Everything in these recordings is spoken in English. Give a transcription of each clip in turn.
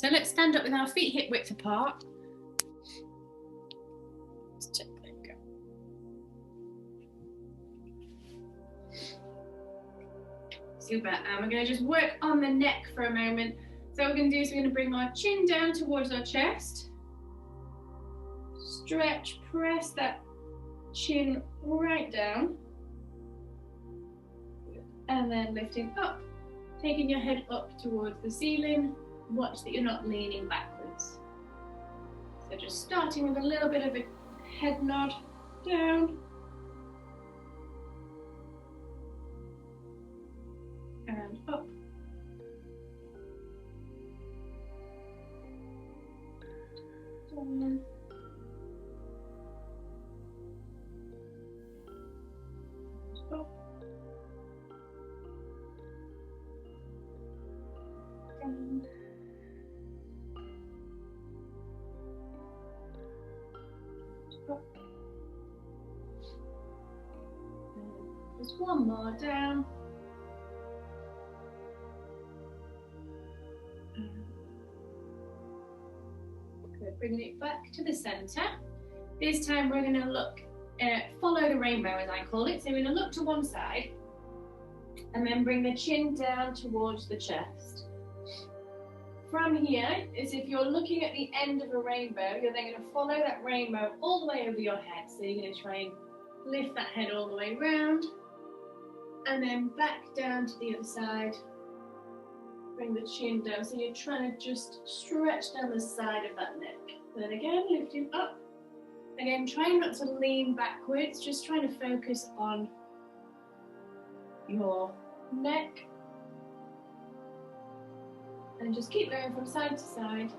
So let's stand up with our feet hip width apart. Let's check, there we go. Super, and we're going to just work on the neck for a moment. So what we're going to do is we're going to bring our chin down towards our chest. Stretch, press that chin right down. And then lifting up, taking your head up towards the ceiling. Watch that you're not leaning backwards. So just starting with a little bit of a head nod down. And up. Down. Up. Down. Up. Just one more down. Good, bringing it back to the center. This time we're going to look, follow the rainbow as I call it. So we're going to look to one side and then bring the chin down towards the chest. From here, as if you're looking at the end of a rainbow, you're then going to follow that rainbow all the way over your head. So you're going to try and lift that head all the way around and then back down to the other side. Bring the chin down, so you're trying to just stretch down the side of that neck. Then again, lifting up. Again, trying not to lean backwards, just trying to focus on your neck. And just keep going from side to side.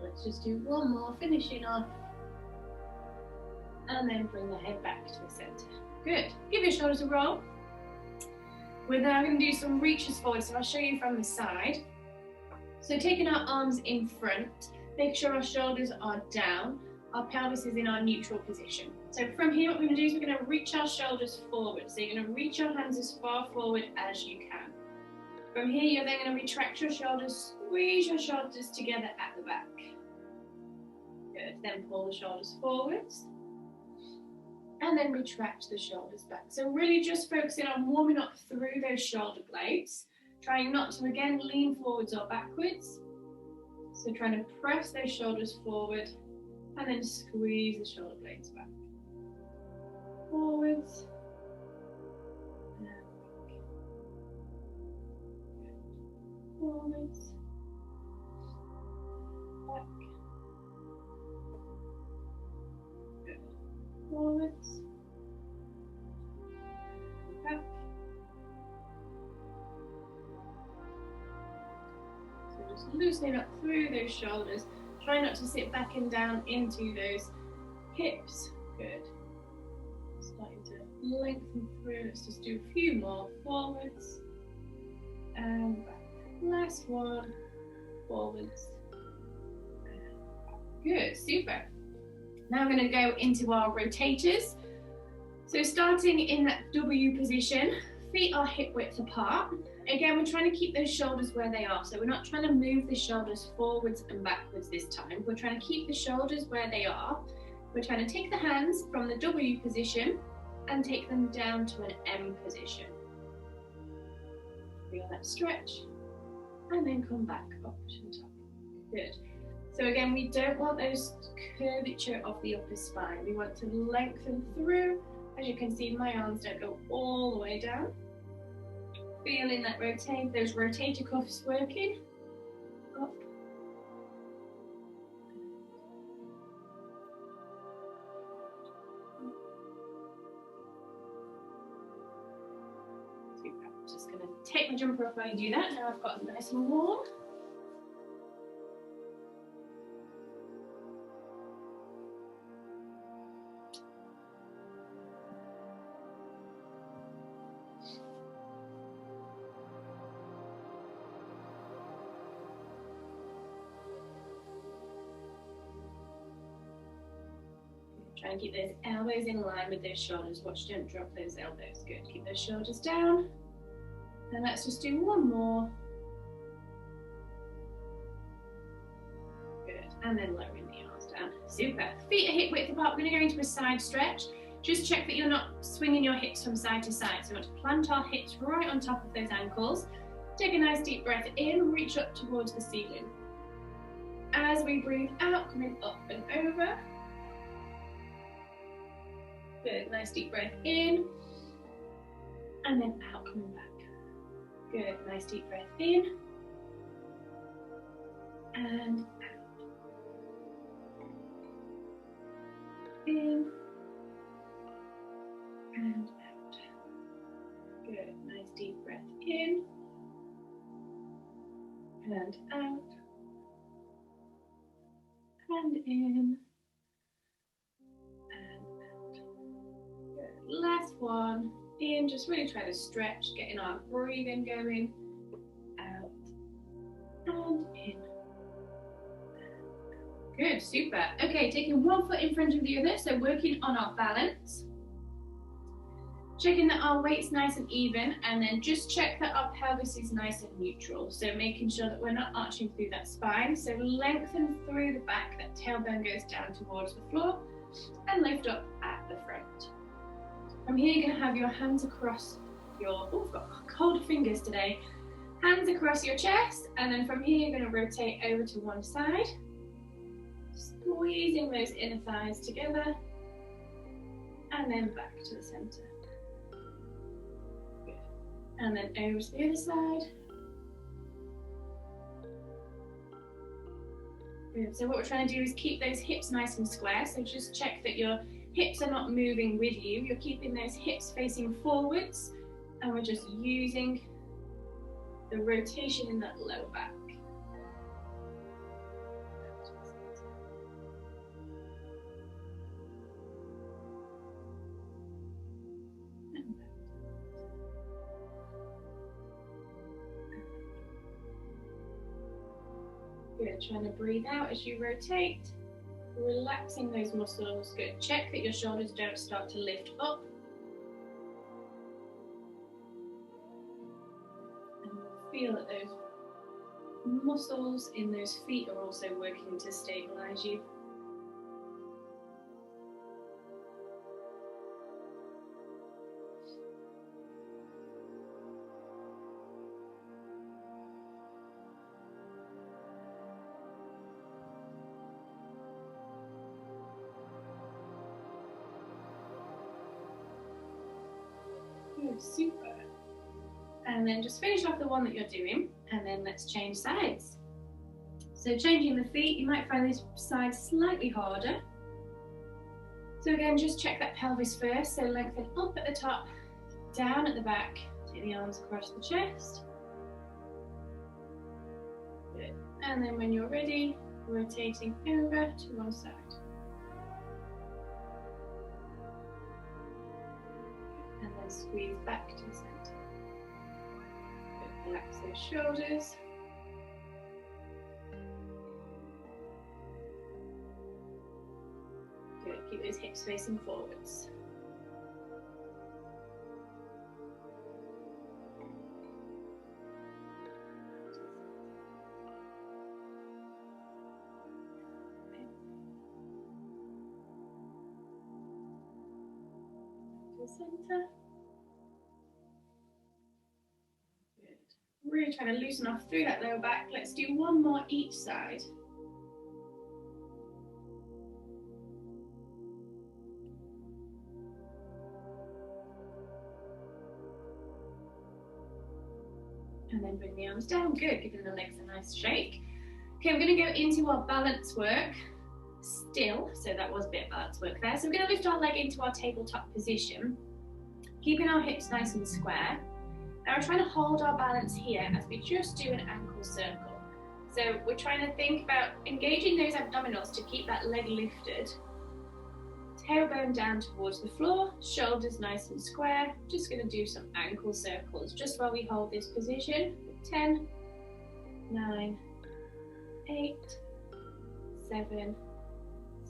Let's just do one more, finishing off. And then bring the head back to the center. Good. Give your shoulders a roll. We're now going to do some reaches forward, so I'll show you from the side. So taking our arms in front, make sure our shoulders are down, our pelvis is in our neutral position. So from here, what we're going to do is we're going to reach our shoulders forward. So you're going to reach your hands as far forward as you can. From here, you're then going to retract your shoulders, squeeze your shoulders together at the back. Good. Then pull the shoulders forwards. And then retract the shoulders back. So really just focusing on warming up through those shoulder blades. Trying not to, again, lean forwards or backwards. So trying to press those shoulders forward and then squeeze the shoulder blades back. Forwards. And back. Forwards. Back. Good. Forwards. Back. So just loosening up through those shoulders. Try not to sit back and down into those hips. Good. Starting to lengthen through. Let's just do a few more. Forwards. And back. Last one. Forwards. Good, super. Now I'm going to go into our rotators. So starting in that W position, feet are hip width apart. Again, we're trying to keep those shoulders where they are. So we're not trying to move the shoulders forwards and backwards this time. We're trying to keep the shoulders where they are. We're trying to take the hands from the W position and take them down to an M position. Feel that stretch. And then come back up to the top. Good. So again, we don't want those curvature of the upper spine. We want to lengthen through. As you can see, my arms don't go all the way down. Feeling that rotate, those rotator cuffs working. Up. Super. Just going to take my jumper off while you do that. Now I've got it nice and warm. Try and keep those elbows in line with those shoulders. Watch, don't drop those elbows. Good, keep those shoulders down. And let's just do one more. Good, and then lowering the arms down. Super. Feet are hip width apart. We're going to go into a side stretch. Just check that you're not swinging your hips from side to side. So we want to plant our hips right on top of those ankles. Take a nice deep breath in, reach up towards the ceiling. As we breathe out, coming up and over. Good, nice deep breath in. And then out, coming back. Good, nice deep breath in. And out. In. And out. Good, nice deep breath in. And out. And in. And out. Good, last one. In, just really try to stretch, getting our breathing going. Out. And in. Good, super. Okay, taking one foot in front of the other, so working on our balance. Checking that our weight's nice and even, and then just check that our pelvis is nice and neutral. So making sure that we're not arching through that spine. So lengthen through the back, that tailbone goes down towards the floor, and lift up at the front. From here, you're going to have your hands across your, oh, I've got cold fingers today. Hands across your chest, and then from here, you're going to rotate over to one side. Squeezing those inner thighs together, and then back to the center. Good. And then over to the other side. Good. So what we're trying to do is keep those hips nice and square, so just check that your hips are not moving with you. You're keeping those hips facing forwards, and we're just using the rotation in that lower back. Good, trying to breathe out as you rotate, relaxing those muscles. Good, check that your shoulders don't start to lift up. And feel that those muscles in those feet are also working to stabilize you. Super. And then just finish off the one that you're doing, and then let's change sides. So changing the feet, you might find this side slightly harder. So again, just check that pelvis first. So lengthen up at the top, down at the back, take the arms across the chest. Good. And then when you're ready, rotating over to one side. And then squeeze back to the center. Good. Relax those shoulders. Good. Keep those hips facing forwards. Center. Good. Really trying to loosen off through that lower back. Let's do one more each side. And then bring the arms down. Good. Giving the legs a nice shake. Okay, we're going to go into our balance work. Still, so that was a bit of balance work there. So we're going to lift our leg into our tabletop position, keeping our hips nice and square. Now we're trying to hold our balance here as we just do an ankle circle. So we're trying to think about engaging those abdominals to keep that leg lifted. Tailbone down towards the floor, shoulders nice and square. Just going to do some ankle circles just while we hold this position. 10, 9, 8, 7,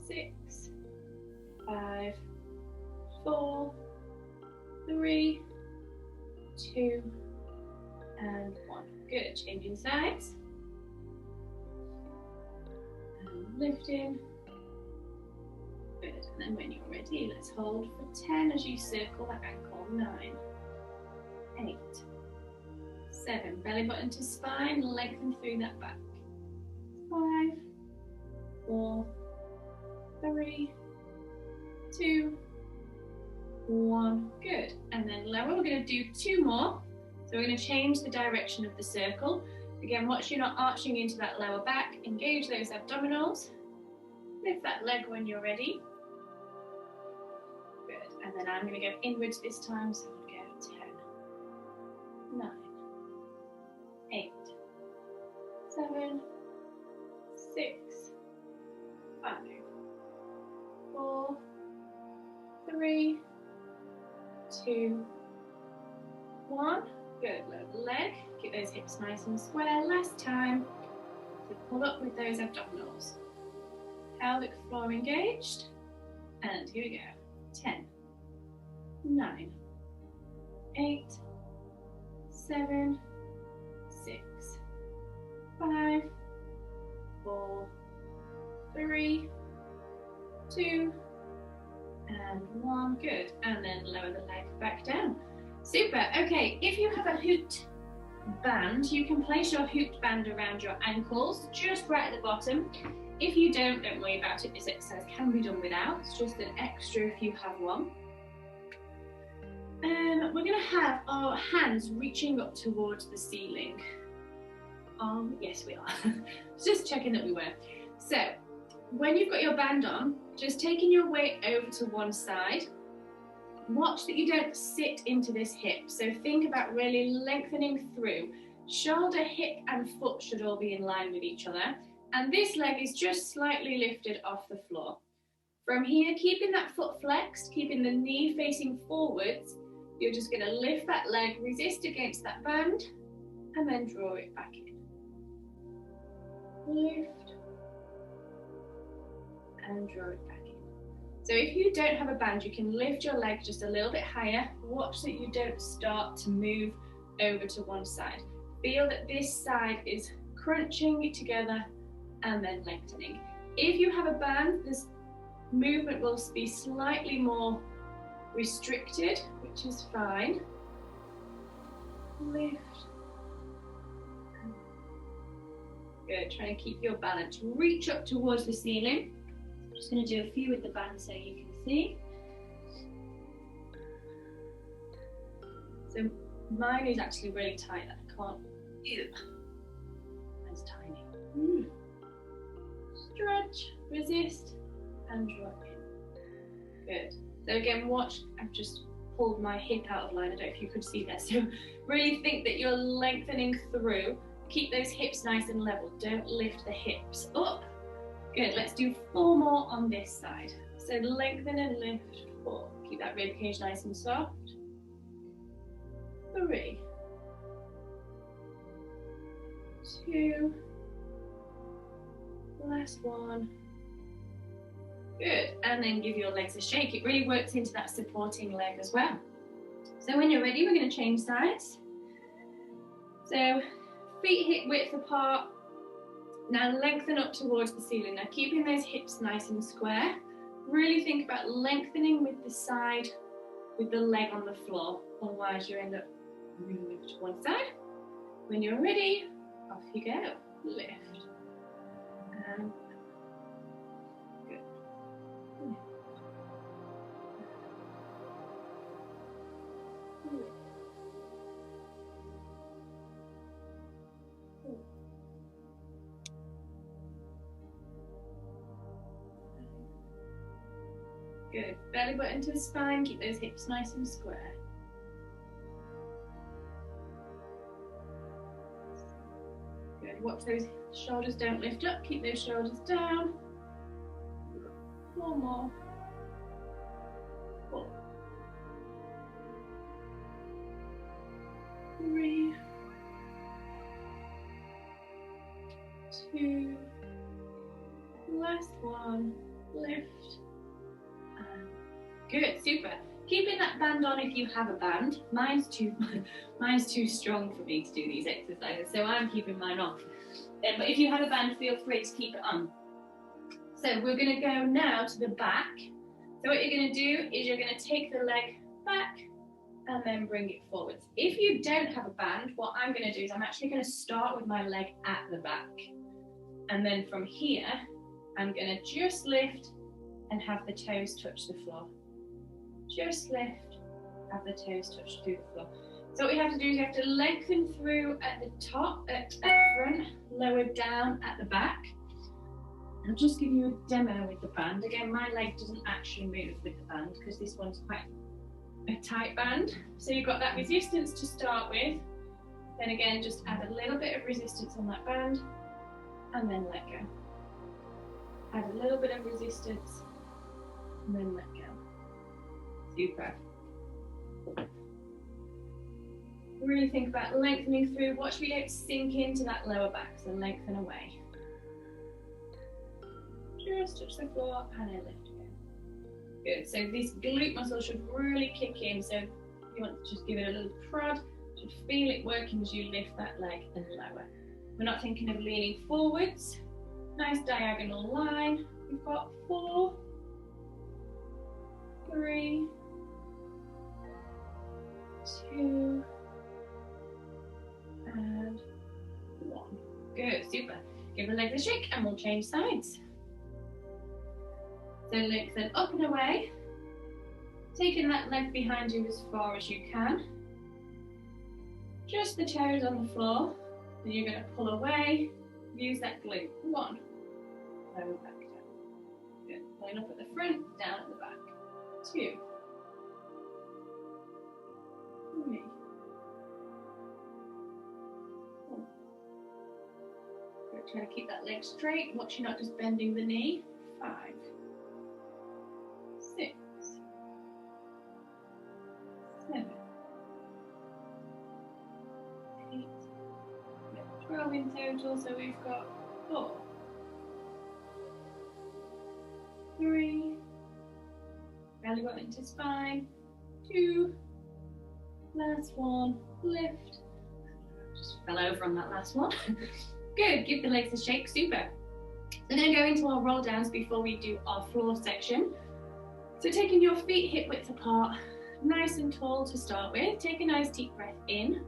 6, 5, 4, 3, 2, and 1. Good. Changing sides. And lifting. Good. And then when you're ready, let's hold for 10 as you circle that ankle. 9, 8, 7. Belly button to spine. Lengthen through that back. 5, 4, 3, 2, 1. Good. And then lower. We're going to do 2 more. So we're going to change the direction of the circle. Again, watch you're not arching into that lower back. Engage those abdominals. Lift that leg when you're ready. Good. And then I'm going to go inwards this time. So we'll go 10, 9, 8, 7, 6, 5, 4, 3, 2, 1. Good. Lower the leg. Keep those hips nice and square. Last time. So pull up with those abdominals. Pelvic floor engaged. And here we go. 10, 9, 8, 7, 6, 5, 4, 3, 2, and 1. Good. And then lower the leg back down. Super. Okay, if you have a hooped band, you can place your hooped band around your ankles, just right at the bottom. If you don't worry about it. This exercise can be done without. It's just an extra if you have one. We're going to have our hands reaching up towards the ceiling. Yes, we are. Just checking that we were. So, when you've got your band on, just taking your weight over to one side. Watch that you don't sit into this hip. So think about really lengthening through. Shoulder, hip and foot should all be in line with each other. And this leg is just slightly lifted off the floor. From here, keeping that foot flexed, keeping the knee facing forwards, you're just going to lift that leg, resist against that band, and then draw it back in. Lift, and draw it back in. So if you don't have a band, you can lift your leg just a little bit higher. Watch that you don't start to move over to one side. Feel that this side is crunching together and then lengthening. If you have a band, this movement will be slightly more restricted, which is fine. Lift. Good. Try and keep your balance. Reach up towards the ceiling. I'm just going to do a few with the band so you can see. So mine is actually really tight. I can't. Ew. Mine's tiny. Stretch, resist, and draw in. Good. So again, watch. I've just pulled my hip out of line. I don't know if you could see that. So really think that you're lengthening through. Keep those hips nice and level. Don't lift the hips up. Good. Let's do 4 more on this side. So lengthen and lift. 4. Keep that rib cage nice and soft. 3, 2. Last one. Good. And then give your legs a shake. It really works into that supporting leg as well. So when you're ready, we're going to change sides. So feet hip width apart. Now lengthen up towards the ceiling. Now keeping those hips nice and square. Really think about lengthening with the side, with the leg on the floor. Otherwise you end up moving to one side. When you're ready, off you go. Lift. And good. Lift. Lift. Good. Belly button to the spine. Keep those hips nice and square. Good. Watch those shoulders don't lift up. Keep those shoulders down. 4 more. 4. 3. 2. Last one. Lift. And Good, super. Keeping that band on if you have a band. Mine's too strong for me to do these exercises, so I'm keeping mine off. But if you have a band, feel free to keep it on. So we're going to go now to the back. So what you're going to do is you're going to take the leg back and then bring it forwards. If you don't have a band, what I'm going to do is I'm actually going to start with my leg at the back. And then from here, I'm going to just lift and have the toes touch the floor. Just lift, have the toes touch through the floor. So what you have to do is you have to lengthen through at the top, at the front, lower down at the back. I'll just give you a demo with the band. Again, my leg doesn't actually move with the band because this one's quite a tight band. So you've got that resistance to start with. Then again, just add a little bit of resistance on that band and then let go. Add a little bit of resistance and then let go. Super. Really think about lengthening through. Watch me don't sink into that lower back, so lengthen away. Just touch the floor and then lift again. Good, so this glute muscle should really kick in, so you want to just give it a little prod, you should feel it working as you lift that leg and lower. We're not thinking of leaning forwards. Nice diagonal line. We've got 4, 3, 2, and 1. Good, super. Give the legs a shake and we'll change sides. So lengthen up and away, taking that leg behind you as far as you can. Just the toes on the floor, then you're going to pull away, use that glute. 1, lower back down. Good, line up at the front, down at the back. 2, 3, 4. Good, trying to keep that leg straight, watch you not just bending the knee. 5, 6, 7, 8, 12 in total, so we've got 4, 3, belly button into spine, 2, last one, lift, just fell over on that last one. Good, give the legs a shake, super. We're going to go into our roll downs before we do our floor section. So taking your feet hip width apart, nice and tall to start with. Take a nice deep breath in.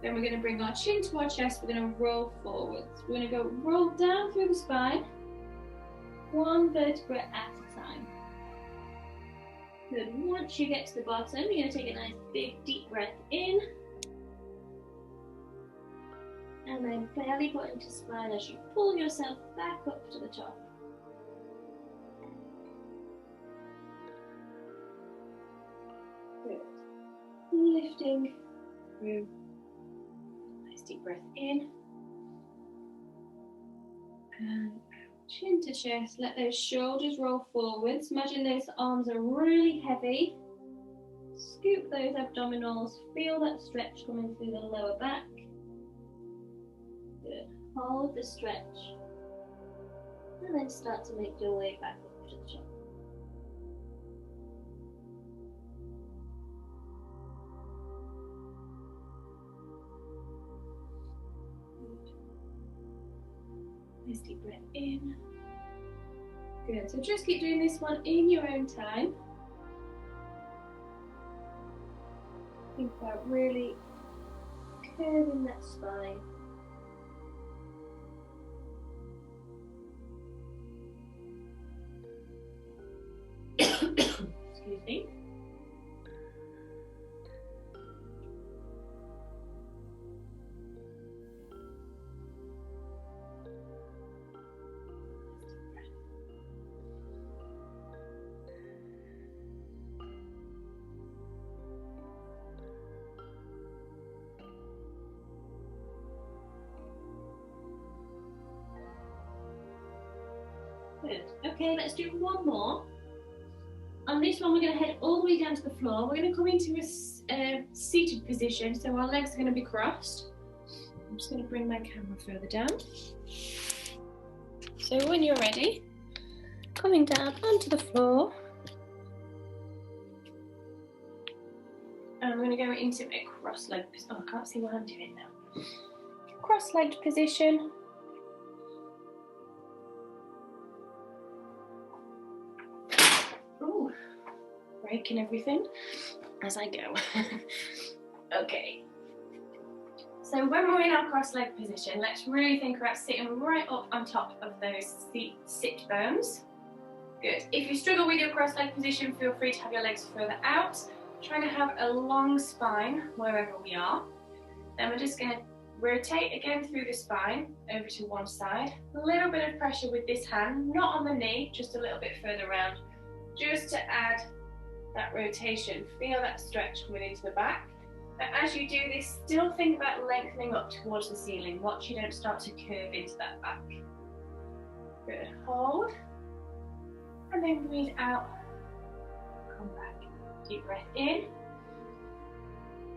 Then we're going to bring our chin to our chest. We're going to roll forwards. We're going to go roll down through the spine, 1 vertebra at a time. Good. Once you get to the bottom, you're going to take a nice big deep breath in. And then belly button to spine as you pull yourself back up to the top. Good. Lifting through. Nice deep breath in. And out. Chin to chest. Let those shoulders roll forwards. Imagine those arms are really heavy. Scoop those abdominals. Feel that stretch coming through the lower back. Good. Hold the stretch. And then start to make your way back up to the top. Nice deep breath in. Good. So just keep doing this one in your own time. Think about really curving that spine. Excuse me. Good. Okay, let's do one more. On this one, we're going to head all the way down to the floor. We're going to come into a seated position, so our legs are going to be crossed. I'm just going to bring my camera further down. So when you're ready, coming down onto the floor, I'm going to go into a cross-legged position. Oh, I can't see what I'm doing now. Cross-legged position. Ooh, breaking everything as I go. Okay. So when we're in our cross-legged position, let's really think about sitting right up on top of those sit bones. Good. If you struggle with your cross-legged position, feel free to have your legs further out. Trying to have a long spine wherever we are. Then we're just going to rotate again through the spine over to one side. A little bit of pressure with this hand, not on the knee, just a little bit further around, just to add that rotation. Feel that stretch coming into the back. But as you do this, still think about lengthening up towards the ceiling. Watch you don't start to curve into that back. Good. Hold. And then breathe out. Come back. Deep breath in.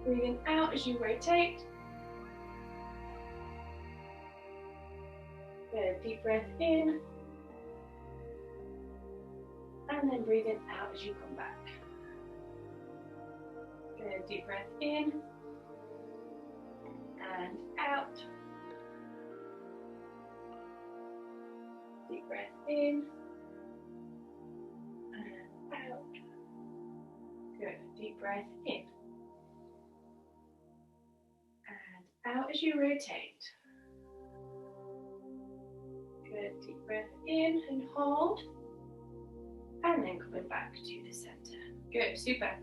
Breathing out as you rotate. Good. Deep breath in. And then breathing out as you come back. Good. Deep breath in. And out. Deep breath in. And out. Good. Deep breath in. And out as you rotate. Good. Deep breath in and hold. And then coming back to the center. Good. Super.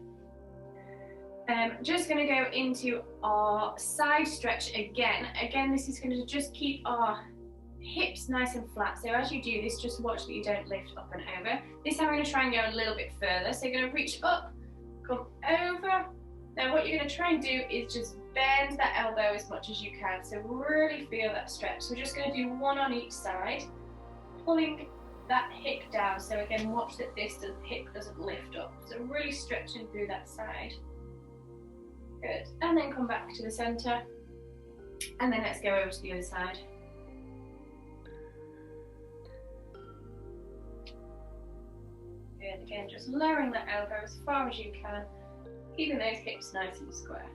Just going to go into our side stretch again. Again, this is going to just keep our hips nice and flat. So as you do this, just watch that you don't lift up and over. This time I'm going to try and go a little bit further. So you're going to reach up, come over. Now what you're going to try and do is just bend that elbow as much as you can. So really feel that stretch. So we're just going to do one on each side, pulling that hip down. So again, watch that this hip doesn't lift up. So really stretching through that side. Good. And then come back to the center. And then let's go over to the other side. Good. Again, just lowering that elbow as far as you can, keeping those hips nice and square.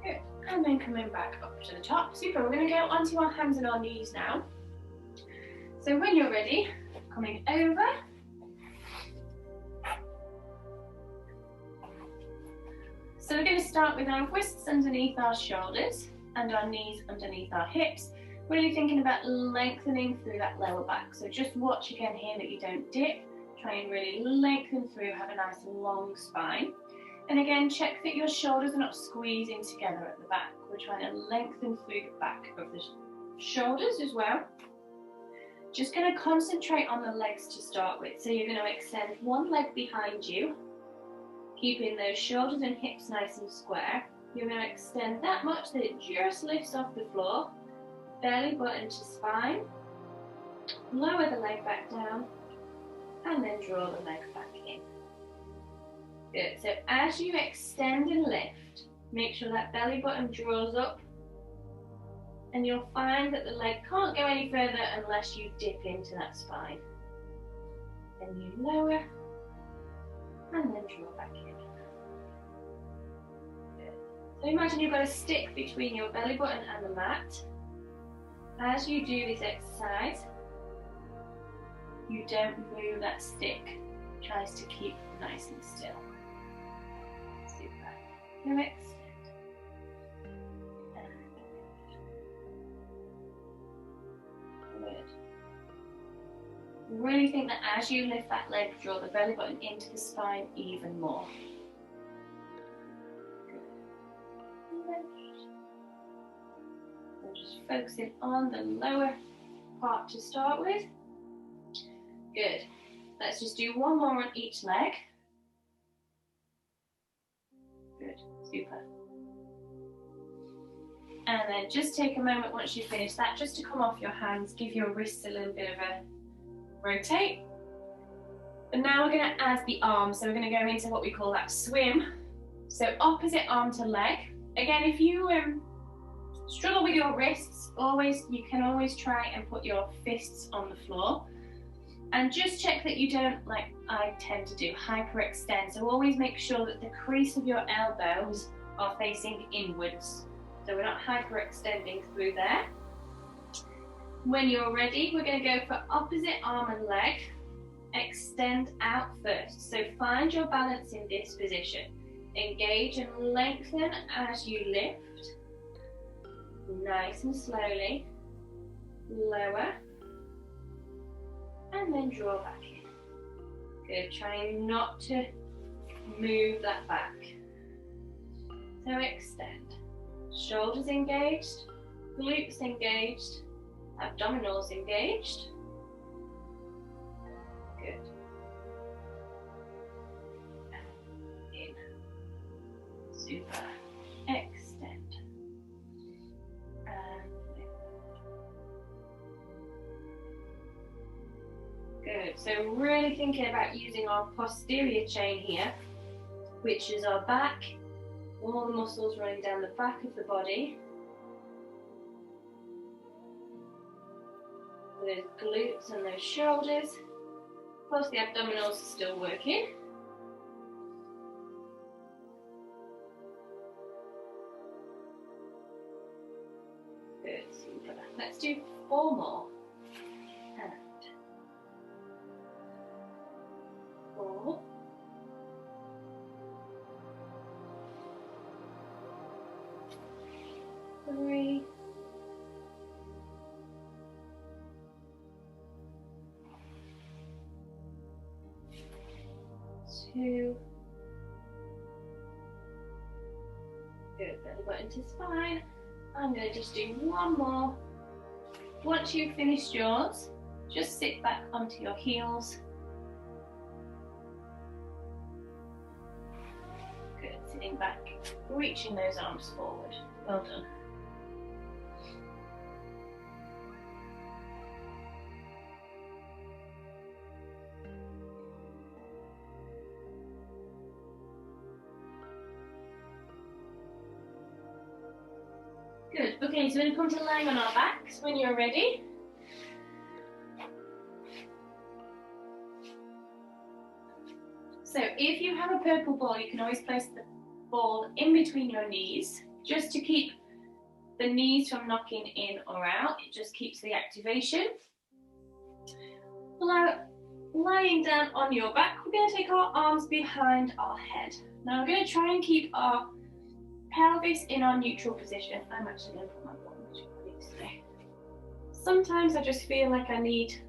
Good. And then coming back up to the top. Super. We're going to go onto our hands and our knees now. So when you're ready, coming over. So we're going to start with our wrists underneath our shoulders and our knees underneath our hips. Really thinking about lengthening through that lower back. So just watch again here that you don't dip. Try and really lengthen through, have a nice long spine. And again, check that your shoulders are not squeezing together at the back. We're trying to lengthen through the back of the shoulders as well. Just going to concentrate on the legs to start with. So you're going to extend one leg behind you, keeping those shoulders and hips nice and square. You're going to extend that much that it just lifts off the floor. Belly button to spine. Lower the leg back down. And then draw the leg back in. Good. So as you extend and lift, make sure that belly button draws up. And you'll find that the leg can't go any further unless you dip into that spine. Then you lower. And then draw back in. Good. So imagine you've got a stick between your belly button and the mat. As you do this exercise, you don't move that stick. It tries to keep nice and still. Super. Now extend. Good. Really think that as you lift that leg, draw the belly button into the spine even more. Good. And just focusing on the lower part to start with. Good. Let's just do one more on each leg. Good. Super. And then just take a moment once you finish that just to come off your hands, give your wrists a little bit of a rotate. And now we're going to add the arms. So we're going to go into what we call that swim. So opposite arm to leg. Again, if you struggle with your wrists, you can always try and put your fists on the floor. And just check that you don't, like I tend to do, hyperextend. So always make sure that the crease of your elbows are facing inwards. So we're not hyperextending through there. When you're ready, we're going to go for opposite arm and leg. Extend out first. So find your balance in this position. Engage and lengthen as you lift. Nice and slowly. Lower. And then draw back in. Good, trying not to move that back. So extend. Shoulders engaged, glutes engaged, abdominals engaged. Good. In. Super. Extend. And lift. Good. So really thinking about using our posterior chain here, which is our back, all the muscles running down the back of the body. Those glutes and those shoulders, plus the abdominals are still working. Good, super. Let's do 4 more. And 4. 3. 2. Good, belly button to spine. I'm going to just do 1 more. Once you've finished yours, just sit back onto your heels. Good, sitting back, reaching those arms forward. Well done. Good. Okay, so we're going to come to lying on our backs when you're ready. So if you have a purple ball, you can always place the ball in between your knees, just to keep the knees from knocking in or out. It just keeps the activation. Lying down on your back, we're going to take our arms behind our head. Now we're going to try and keep our pelvis in our neutral position. I'm actually going to put my bottom today. Sometimes I just feel like I need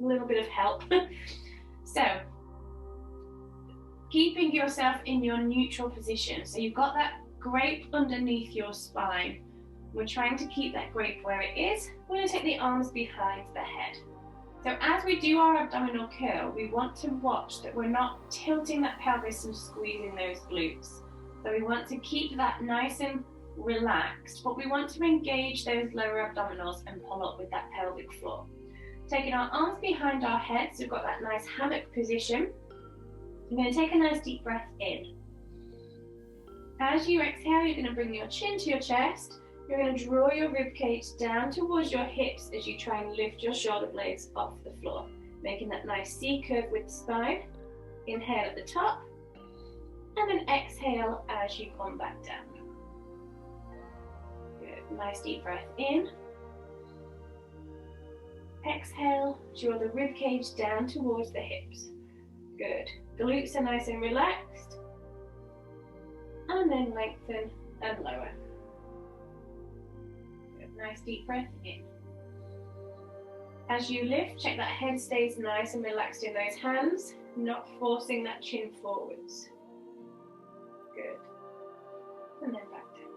a little bit of help. So, keeping yourself in your neutral position. So you've got that grape underneath your spine. We're trying to keep that grape where it is. We're going to take the arms behind the head. So as we do our abdominal curl, we want to watch that we're not tilting that pelvis and squeezing those glutes. So we want to keep that nice and relaxed, but we want to engage those lower abdominals and pull up with that pelvic floor. Taking our arms behind our heads, we've got that nice hammock position. You're going to take a nice deep breath in. As you exhale, you're going to bring your chin to your chest. You're going to draw your rib cage down towards your hips as you try and lift your shoulder blades off the floor, making that nice C curve with the spine. Inhale at the top, and then exhale as you come back down. Good. Nice deep breath in. Exhale, draw the rib cage down towards the hips. Good. Glutes are nice and relaxed. And then lengthen and lower. Good. Nice deep breath in. As you lift, check that head stays nice and relaxed in those hands, not forcing that chin forwards. Good. And then back down.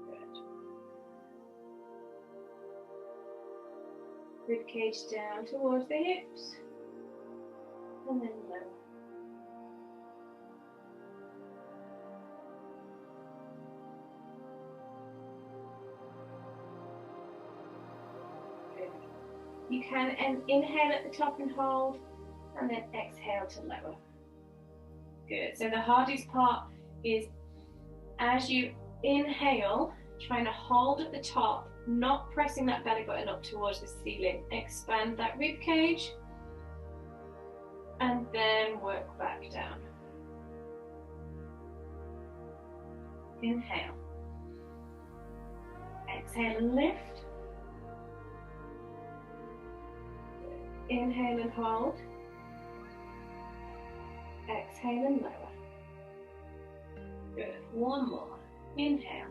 Good. Rib cage down towards the hips. And then lower. Good. You can inhale at the top and hold, and then exhale to lower. Good. So the hardest part is as you inhale, trying to hold at the top, not pressing that belly button up towards the ceiling. Expand that rib cage and then work back down. Inhale. Exhale and lift. Inhale and hold. Exhale and lower. Good. One more. Inhale.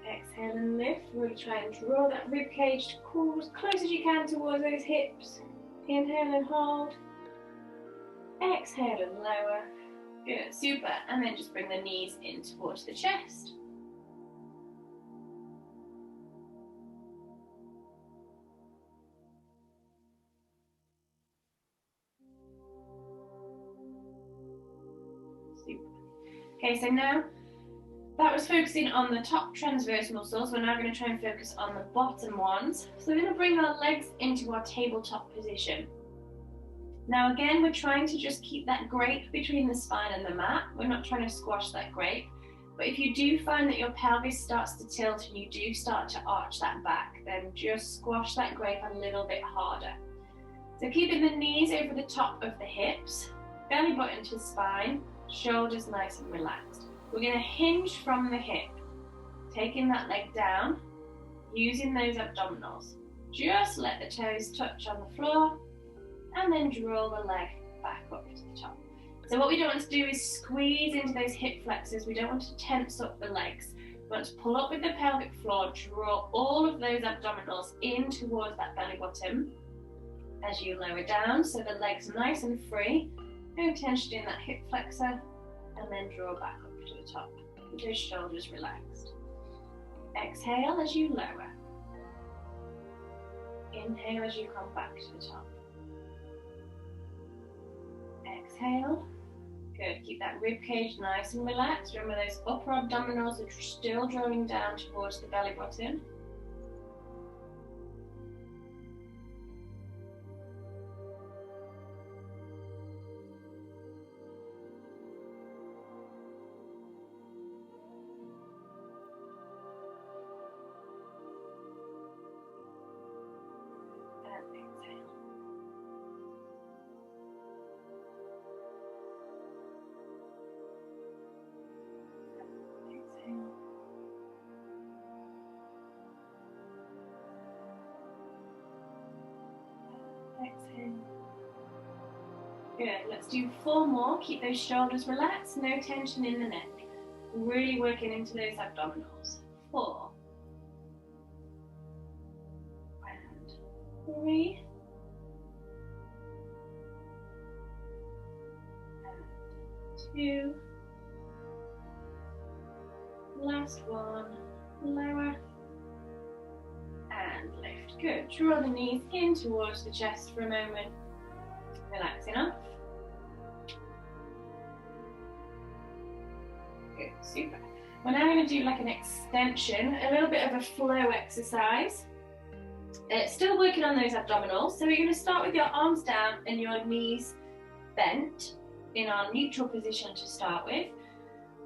Exhale and lift. Really try and draw that rib cage to cool as close as you can towards those hips. Inhale and hold. Exhale and lower. Good. Super. And then just bring the knees in towards the chest. Super. Okay, so now that was focusing on the top transverse muscles. We're now going to try and focus on the bottom ones. So we're going to bring our legs into our tabletop position. Now again, we're trying to just keep that grape between the spine and the mat. We're not trying to squash that grape. But if you do find that your pelvis starts to tilt and you do start to arch that back, then just squash that grape a little bit harder. So keeping the knees over the top of the hips, belly button to spine, shoulders nice and relaxed. We're going to hinge from the hip, taking that leg down, using those abdominals. Just let the toes touch on the floor and then draw the leg back up to the top. So what we don't want to do is squeeze into those hip flexors. We don't want to tense up the legs. We want to pull up with the pelvic floor, draw all of those abdominals in towards that belly button as you lower down. So the leg's nice and free, no tension in that hip flexor, and then draw back up to the top with those shoulders relaxed. Exhale as you lower. Inhale as you come back to the top. Exhale. Good. Keep that rib cage nice and relaxed. Remember those upper abdominals are still drawing down towards the belly button. Exhale. Good. Let's do 4 more. Keep those shoulders relaxed, no tension in the neck. Really working into those abdominals. 4. And 3. And 2. Last one. Lower. And lift. Good. Draw the knees in towards the chest for a moment. Relaxing up. Good. Super. We're now going to do like an extension, a little bit of a flow exercise. Still working on those abdominals. So we're going to start with your arms down and your knees bent in our neutral position to start with.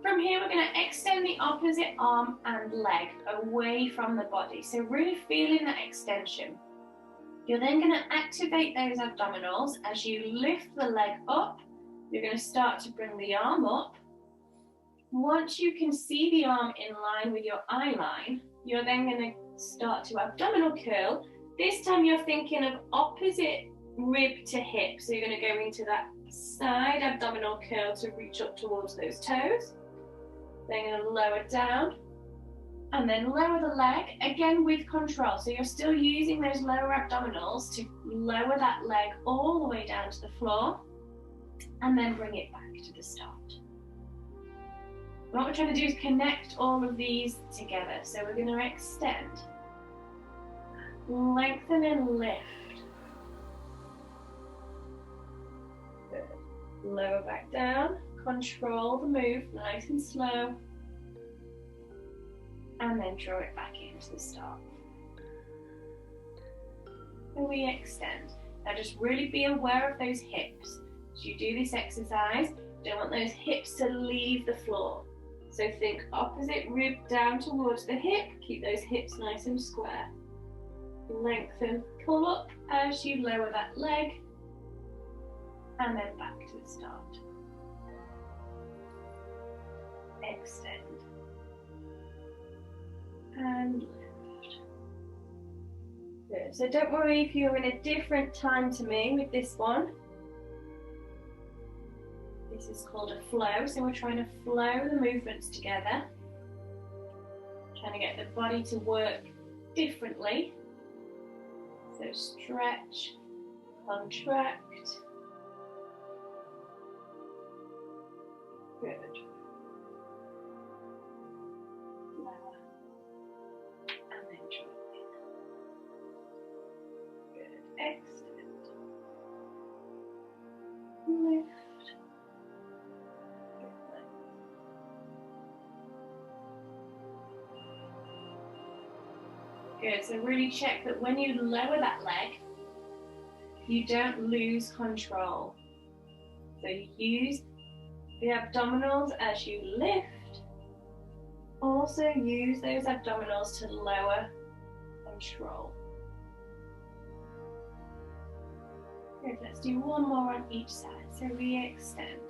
From here, we're going to extend the opposite arm and leg away from the body. So really feeling that extension. You're then going to activate those abdominals as you lift the leg up. You're going to start to bring the arm up. Once you can see the arm in line with your eye line, you're then going to start to abdominal curl. This time you're thinking of opposite rib to hip. So you're going to go into that side abdominal curl to reach up towards those toes. Then you're going to lower down and then lower the leg, again with control. So you're still using those lower abdominals to lower that leg all the way down to the floor and then bring it back to the start. What we're trying to do is connect all of these together. So we're going to extend, lengthen and lift. Good. Lower back down. Control the move, nice and slow, and then draw it back into the start. And we extend. Now just really be aware of those hips. As you do this exercise, you don't want those hips to leave the floor. So think opposite rib down towards the hip. Keep those hips nice and square. Lengthen, pull up as you lower that leg. And then back to the start. Extend. And lift. Good. So don't worry if you're in a different time to me with this one. This is called a flow, so we're trying to flow the movements together. Trying to get the body to work differently. So stretch, contract. Good. Lower. And then drop in. Good. Extend. Lift. Good, so really check that when you lower that leg, you don't lose control. So use the abdominals as you lift. Also use those abdominals to lower control. Good, let's do one more on each side. So re-extend.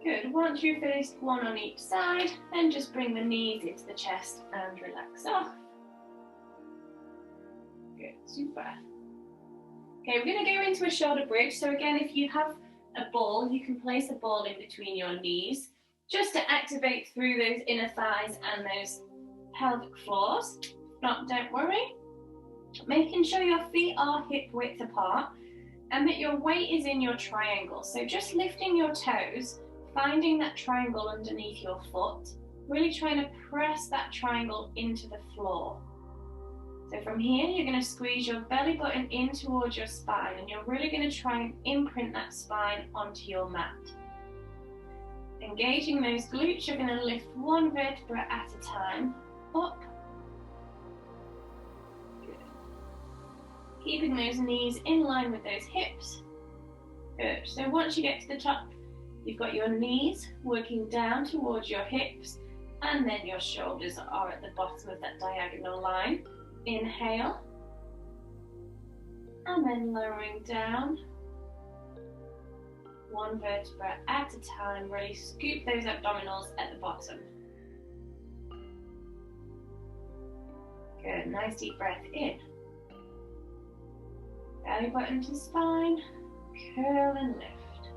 Good. Once you've finished one on each side, then just bring the knees into the chest and relax off. Good, super. Okay, we're going to go into a shoulder bridge. So again, if you have a ball, you can place a ball in between your knees just to activate through those inner thighs and those pelvic floors. If not, don't worry. Making sure your feet are hip width apart and that your weight is in your triangle. So just lifting your toes, finding that triangle underneath your foot, really trying to press that triangle into the floor. So from here, you're going to squeeze your belly button in towards your spine, and you're really going to try and imprint that spine onto your mat. Engaging those glutes, you're going to lift one vertebra at a time, up. Good. Keeping those knees in line with those hips. Good. So once you get to the top, you've got your knees working down towards your hips, and then your shoulders are at the bottom of that diagonal line. Inhale, and then lowering down, one vertebra at a time. Really scoop those abdominals at the bottom. Good, nice deep breath in. Belly button to spine, curl and lift.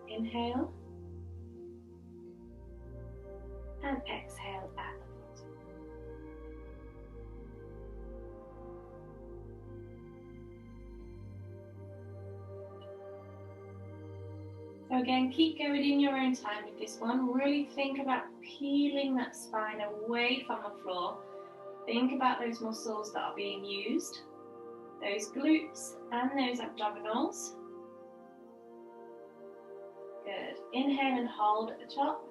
Inhale and exhale at the bottom. So again, keep going in your own time with this one. Really think about peeling that spine away from the floor. Think about those muscles that are being used, those glutes and those abdominals. Good. Inhale and hold at the top.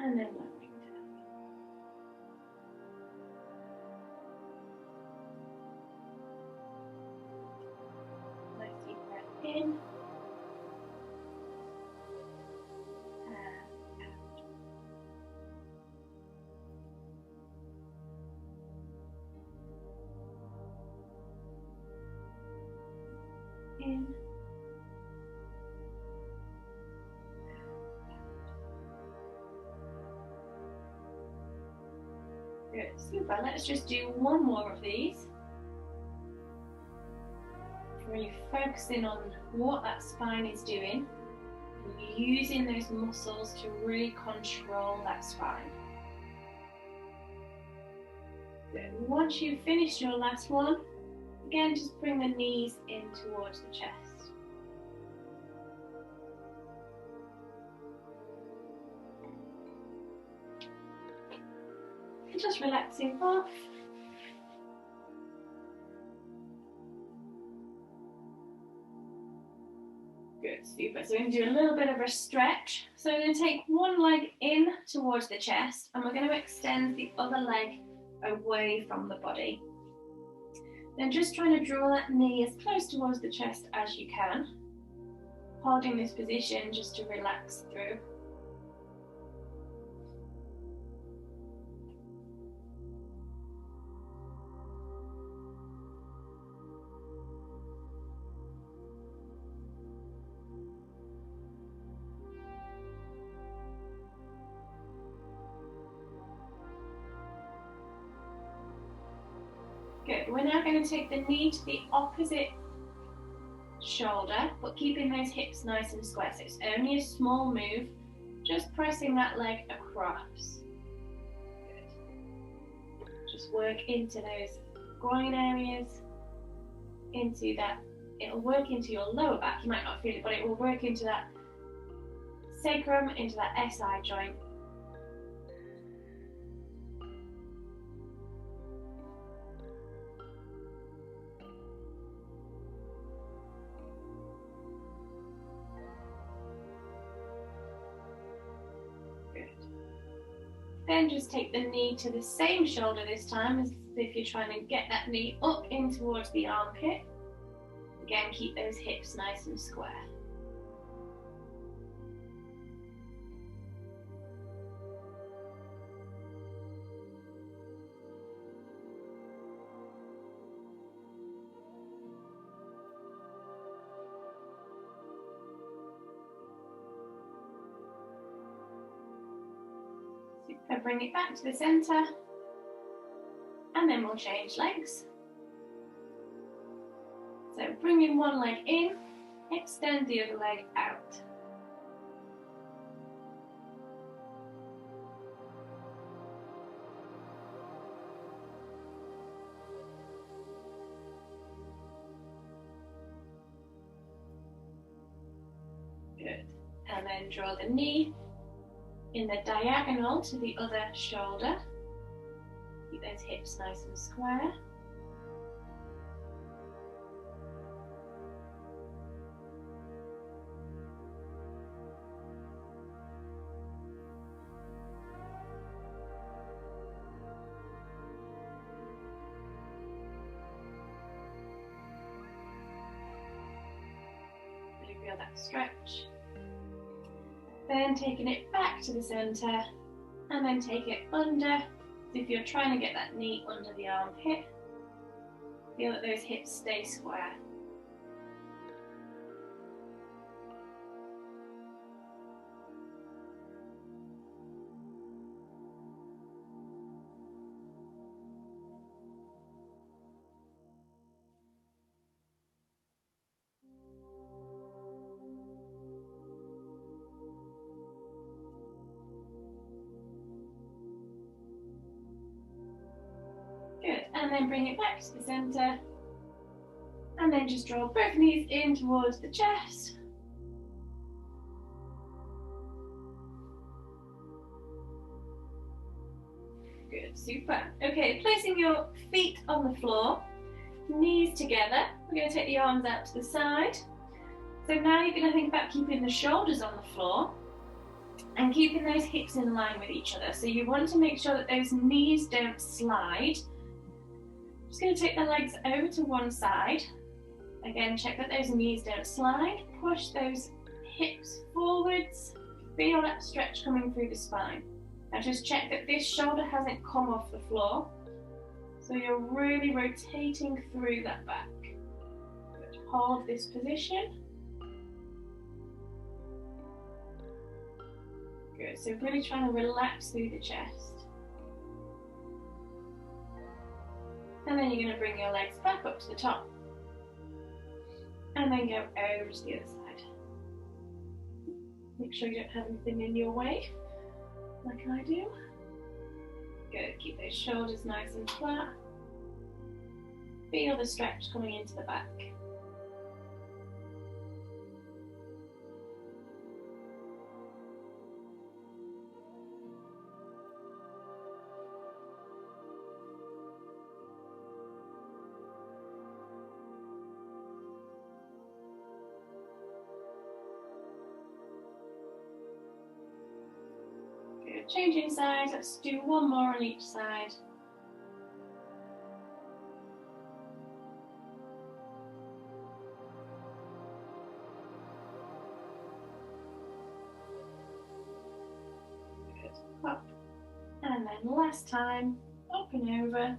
And then lowering down. Nice deep breath in. And out. In. Good, super. Let's just do one more of these. Really focusing on what that spine is doing, and using those muscles to really control that spine. Good. Once you've finished your last one, Again, just bring the knees in towards the chest. And just relaxing off. Good, super. So we're going to do a little bit of a stretch. So we're going to take one leg in towards the chest and we're going to extend the other leg away from the body. Then just trying to draw that knee as close towards the chest as you can. Holding this position just to relax through. Good. We're now going to take the knee to the opposite shoulder, but keeping those hips nice and square. So it's only a small move, just pressing that leg across. Good. Just work into those groin areas, into that. It'll work into your lower back. You might not feel it, but it will work into that sacrum, into that SI joint. Then just take the knee to the same shoulder this time, as if you're trying to get that knee up in towards the armpit. Again, keep those hips nice and square. So bring it back to the center, and then we'll change legs. So bringing one leg in, extend the other leg out. Good. And then draw the knee in the diagonal to the other shoulder. Keep those hips nice and square. Really feel that stretch. Then taking it back to the center, and then take it under. So if you're trying to get that knee under the armpit, feel that those hips stay square. Good, and then bring it back to the center, and then just draw both knees in towards the chest. Good, super. Okay, placing your feet on the floor, knees together. We're going to take the arms out to the side. So now you're going to think about keeping the shoulders on the floor and keeping those hips in line with each other. So you want to make sure that those knees don't slide. Just going to take the legs over to one side. Again, check that those knees don't slide. Push those hips forwards. Feel that stretch coming through the spine. Now just check that this shoulder hasn't come off the floor. So you're really rotating through that back. Good. Hold this position. Good. So really trying to relax through the chest. And then you're going to bring your legs back up to the top. And then go over to the other side. Make sure you don't have anything in your way, like I do. Good. Keep those shoulders nice and flat. Feel the stretch coming into the back. Good. Changing sides. Let's do one more on each side. Up, and then last time, up and over.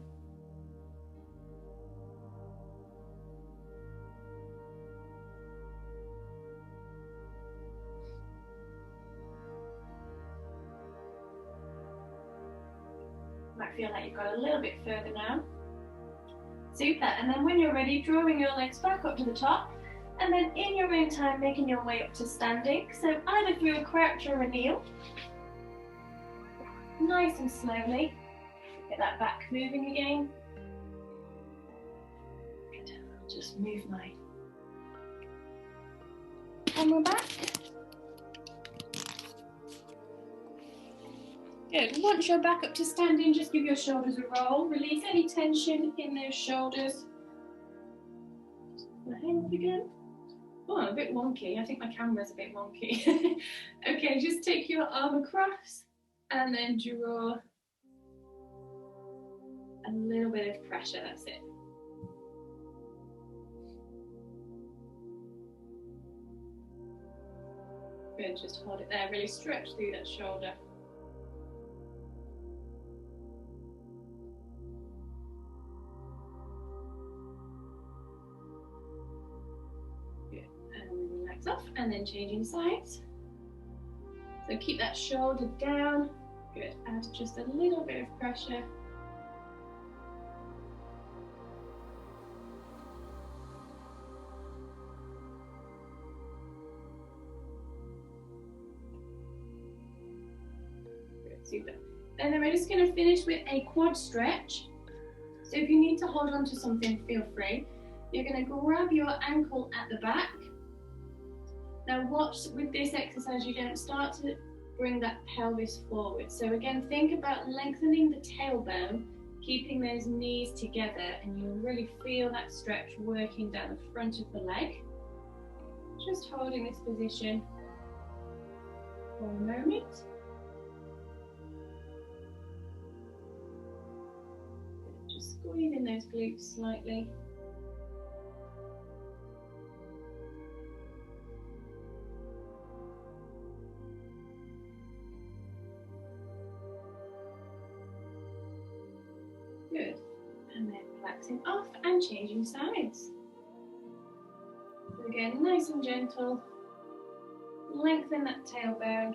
Might feel like you've got a little bit further now. Super, and then when you're ready, drawing your legs back up to the top, and then in your own time, making your way up to standing. So either through a crouch or a kneel. Nice and slowly, get that back moving again. Good. I'll just move my camera back. Good. Once you're back up to standing, just give your shoulders a roll. Release any tension in those shoulders. My hand up again. Oh, I'm a bit wonky. I think my camera's a bit wonky. Okay, just take your arm across. And then draw a little bit of pressure, that's it. Good, just hold it there, really stretch through that shoulder. Good, and relax off, and then changing sides. So keep that shoulder down. Good, add just a little bit of pressure. Good, super. And then we're just going to finish with a quad stretch. So if you need to hold on to something, feel free. You're going to grab your ankle at the back. Now watch with this exercise, you don't start to bring that pelvis forward. So again, think about lengthening the tailbone, keeping those knees together, and you'll really feel that stretch working down the front of the leg. Just holding this position for a moment. Just squeezing those glutes slightly. Good. And then relaxing off and changing sides. So again, nice and gentle. Lengthen that tailbone.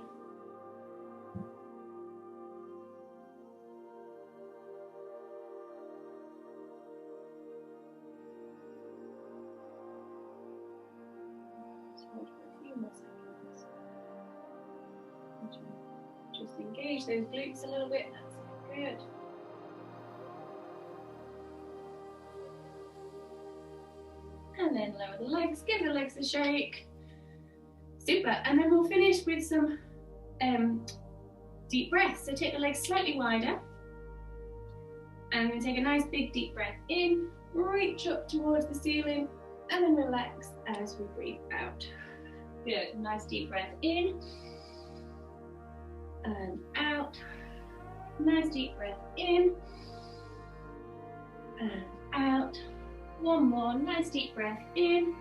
Just hold for a few more seconds. Just engage those glutes a little bit. That's good. And then lower the legs, give the legs a shake. Super, and then we'll finish with some deep breaths. So take the legs slightly wider. And I'm going to take a nice big deep breath in, reach up towards the ceiling, and then relax as we breathe out. Good, nice deep breath in, and out. Nice deep breath in, and out. One more, nice deep breath in,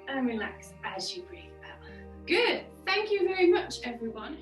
and relax as you breathe out. Good, thank you very much everyone.